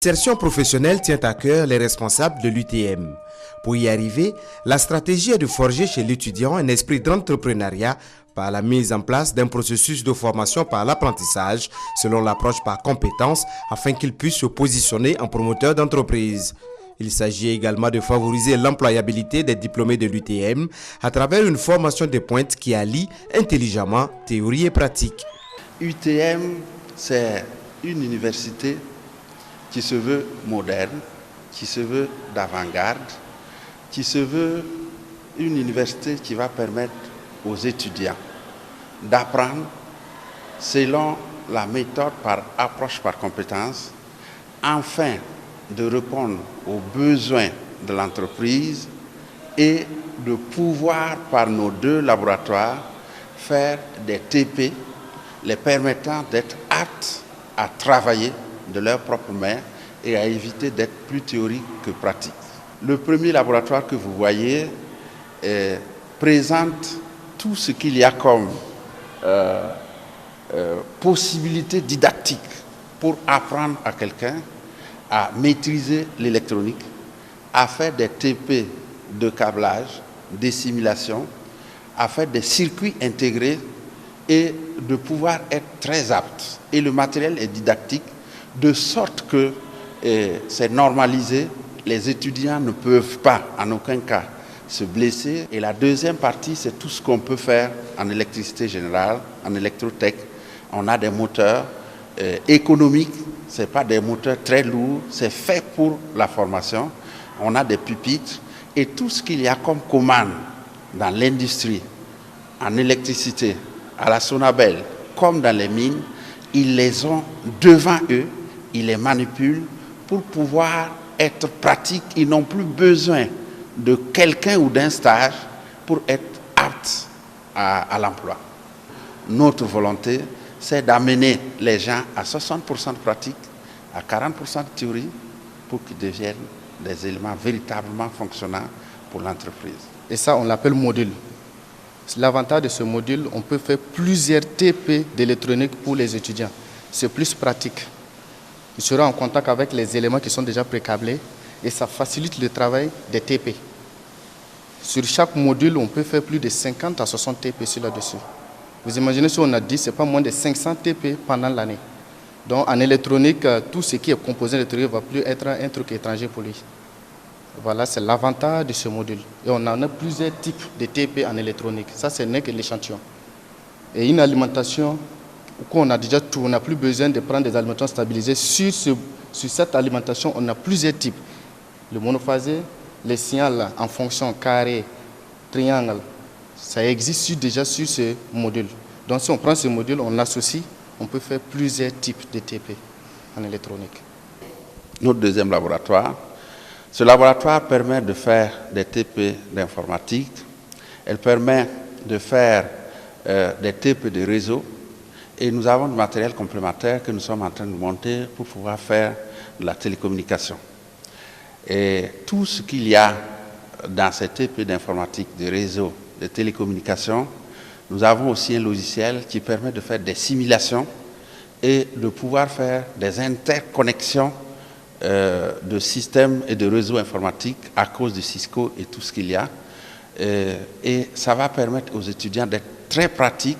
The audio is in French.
L'insertion professionnelle tient à cœur les responsables de l'UTM. Pour y arriver, la stratégie est de forger chez l'étudiant un esprit d'entrepreneuriat par la mise en place d'un processus de formation par l'apprentissage selon l'approche par compétences afin qu'il puisse se positionner en promoteur d'entreprise. Il s'agit également de favoriser l'employabilité des diplômés de l'UTM à travers une formation de pointe qui allie intelligemment théorie et pratique. UTM, c'est une université qui se veut moderne, qui se veut d'avant-garde, qui se veut une université qui va permettre aux étudiants d'apprendre selon la méthode par approche par compétence, afin de répondre aux besoins de l'entreprise et de pouvoir, par nos 2 laboratoires, faire des TP les permettant d'être aptes à travailler de leurs propres mains et à éviter d'être plus théorique que pratique. Le premier laboratoire que vous voyez présente tout ce qu'il y a comme possibilité didactique pour apprendre à quelqu'un à maîtriser l'électronique, à faire des TP de câblage, des simulations, à faire des circuits intégrés et de pouvoir être très apte. Et le matériel est didactique, de sorte que c'est normalisé, les étudiants ne peuvent pas en aucun cas se blesser. Et la deuxième partie, c'est tout ce qu'on peut faire en électricité générale, en électrotech. On a des moteurs économiques, ce n'est pas des moteurs très lourds, c'est fait pour la formation. On a des pupitres et tout ce qu'il y a comme commande dans l'industrie, en électricité, à la Sonabel, comme dans les mines, ils les ont devant eux, ils les manipulent pour pouvoir être pratiques. Ils n'ont plus besoin de quelqu'un ou d'un stage pour être aptes à l'emploi. Notre volonté, c'est d'amener les gens à 60% de pratique, à 40% de théorie, pour qu'ils deviennent des éléments véritablement fonctionnants pour l'entreprise. Et ça, on l'appelle module. L'avantage de ce module, on peut faire plusieurs TP d'électronique pour les étudiants. C'est plus pratique. Ils seront en contact avec les éléments qui sont déjà précablés et ça facilite le travail des TP. Sur chaque module, on peut faire plus de 50 à 60 TP sur là-dessus. Vous imaginez si on a dit, ce n'est pas moins de 500 TP pendant l'année. Donc en électronique, tout ce qui est composé électronique ne va plus être un truc étranger pour lui. Voilà, c'est l'avantage de ce module. Et on en a plusieurs types de TP en électronique. Ça, ce n'est que l'échantillon. Et une alimentation, on a déjà tout, on n'a plus besoin de prendre des alimentations stabilisées. Sur cette alimentation, on a plusieurs types. Le monophasé, les signaux en fonction carré, triangle, ça existe déjà sur ce module. Donc si on prend ce module, on associe, on peut faire plusieurs types de TP en électronique. Notre deuxième laboratoire, ce laboratoire permet de faire des TP d'informatique, elle permet de faire des TP de réseau et nous avons du matériel complémentaire que nous sommes en train de monter pour pouvoir faire de la télécommunication. Et tout ce qu'il y a dans ces TP d'informatique, de réseau, de télécommunication, nous avons aussi un logiciel qui permet de faire des simulations et de pouvoir faire des interconnexions de systèmes et de réseaux informatiques à cause du Cisco et tout ce qu'il y a. Et ça va permettre aux étudiants d'être très pratiques.